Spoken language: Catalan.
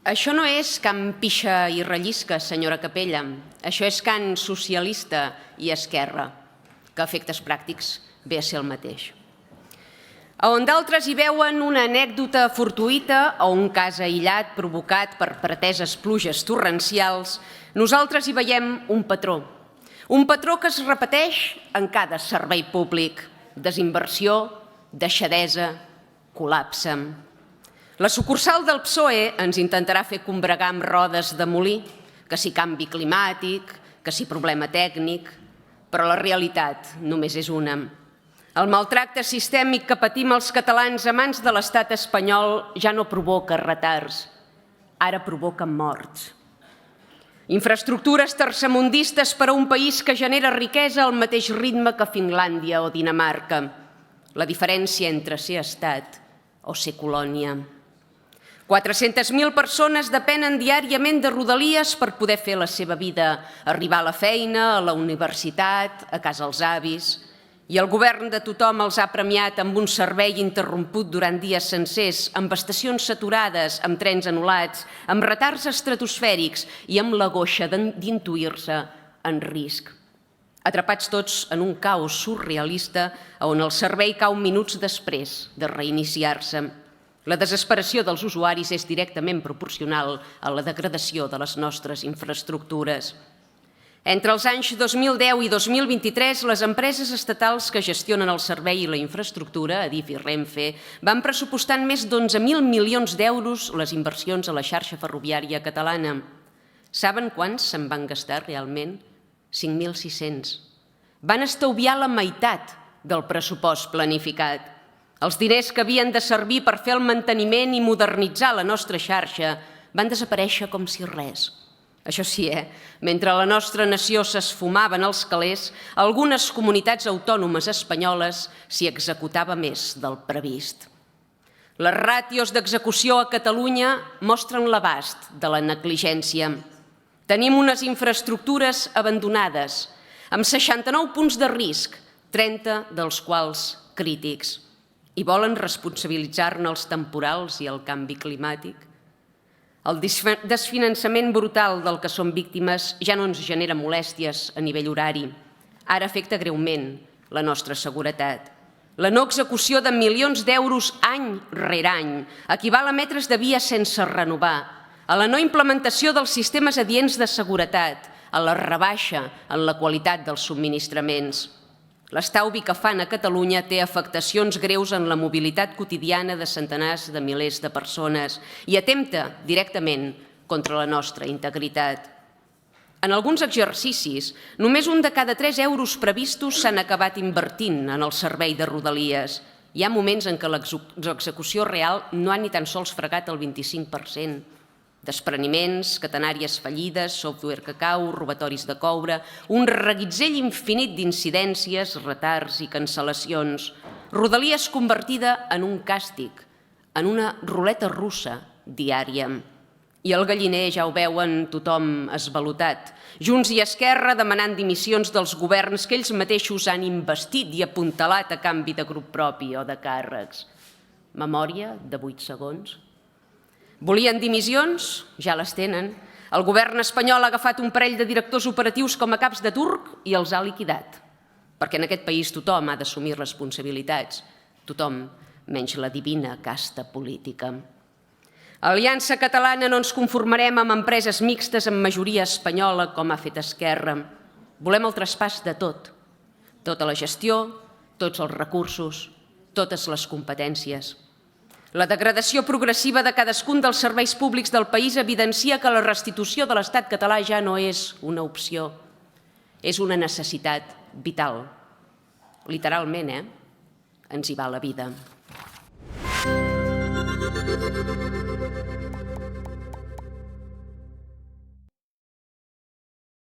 Això no és can pixa i rellisca, senyora Capella. Això és can socialista i esquerra, que a efectes pràctics ve a ser el mateix. On d'altres hi veuen una anècdota fortuïta o un cas aïllat provocat per preteses pluges torrencials, nosaltres hi veiem un patró que es repeteix en cada servei públic: desinversió, deixadesa, col·lapse. La sucursal del PSOE ens intentarà fer combregar amb rodes de molí, que si canvi climàtic, que si problema tècnic, però la realitat només és una. El maltracte sistèmic que patim els catalans a mans de l'estat espanyol ja no provoca retards, ara provoca morts. Infraestructures tercermundistes per a un país que genera riquesa al mateix ritme que Finlàndia o Dinamarca. La diferència entre ser estat o ser colònia. 400.000 persones depenen diàriament de Rodalies per poder fer la seva vida, arribar a la feina, a la universitat, a casa els avis. I el govern de tothom els ha premiat amb un servei interromput durant dies sencers, amb estacions saturades, amb trens anul·lats, amb retards estratosfèrics i amb la goixa d'intuir-se en risc. Atrapats tots en un caos surrealista on el servei cau minuts després de reiniciar-se. La desesperació dels usuaris és directament proporcional a la degradació de les nostres infraestructures. Entre els anys 2010 i 2023, les empreses estatals que gestionen el servei i la infraestructura, Adif i Renfe, van pressupostar en més d'11.000 milions d'euros les inversions a la xarxa ferroviària catalana. Saben quants se'n van gastar realment? 5.600. Van estalviar la meitat del pressupost planificat. Els diners que havien de servir per fer el manteniment i modernitzar la nostra xarxa van desaparèixer com si res. Això sí, mentre la nostra nació s'esfumaven els calés, algunes comunitats autònomes espanyoles s'hi executava més del previst. Les ràtios d'execució a Catalunya mostren l'abast de la negligència. Tenim unes infraestructures abandonades, amb 69 punts de risc, 30 dels quals crítics. I volen responsabilitzar-ne els temporals i el canvi climàtic? El desfinançament brutal del que som víctimes ja no ens genera molèsties a nivell horari. Ara afecta greument la nostra seguretat. La no execució de milions d'euros any rere any equival a metres de via sense renovar, a la no implementació dels sistemes adients de seguretat, a la rebaixa en la qualitat dels subministraments. L'estaubi que fan a Catalunya té afectacions greus en la mobilitat quotidiana de centenars de milers de persones i atempta directament contra la nostra integritat. En alguns exercicis, només un de cada 3 euros previstos s'han acabat invertint en el servei de Rodalies. Hi ha moments en què l'execució real no ha ni tan sols fregat el 25%. Despreniments, catenàries fallides, software que cau, robatoris de coure, un reguitzell infinit d'incidències, retards i cancel·lacions. Rodalies convertida en un càstig, en una ruleta russa diària. I el galliner, ja ho veuen, tothom esvalotat. Junts i Esquerra demanant dimissions dels governs que ells mateixos han investit i apuntalat a canvi de grup propi o de càrrecs. Memòria de 8 segons. Volien dimissions? Ja les tenen. El govern espanyol ha agafat un parell de directors operatius com a caps de turc i els ha liquidat. Perquè en aquest país tothom ha d'assumir responsabilitats. Tothom, menys la divina casta política. A Aliança Catalana no ens conformarem amb empreses mixtes amb majoria espanyola com ha fet Esquerra. Volem el traspàs de tot. Tota la gestió, tots els recursos, totes les competències. La degradació progressiva de cadascun dels serveis públics del país evidencia que la restitució de l'estat català ja no és una opció, és una necessitat vital. Literalment, ens hi va la vida.